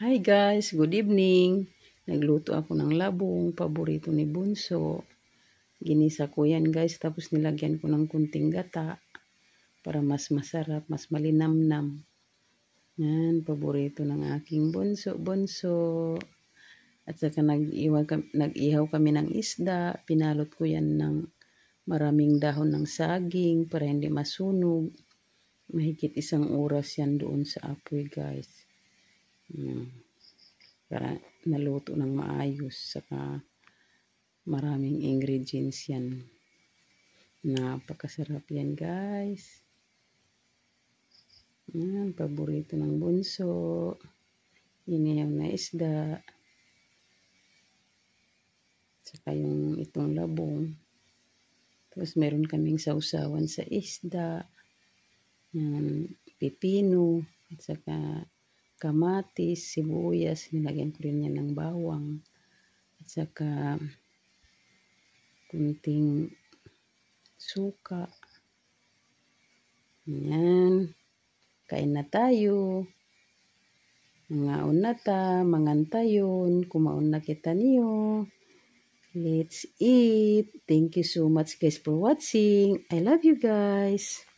Hi guys, good evening. Nagluto ako ng labong, paborito ni Bunso. Ginisa ko yan guys, tapos nilagyan ko ng kunting gata para mas masarap, mas malinamnam. Yan, paborito ng aking bunso. At saka nag-ihaw kami ng isda. Pinalot ko yan ng maraming dahon ng saging para hindi masunog. Mahigit 1 oras yan doon sa apoy guys. Para naluto ng maayos, saka maraming ingredients yan. Napakasarap yan guys. Yan, paborito ng bunso. Inihaw na isda. Saka yung itong labong. Tapos meron kaming sausawan sa isda. Yan, pipino. At saka kamatis, sibuyas. Nilagyan ko rin yan ng bawang. At saka kunting suka. Yan. Kain na tayo. Mangaon na ta, mangantayon, kumaon na kita niyo. Let's eat. Thank you so much guys for watching. I love you guys.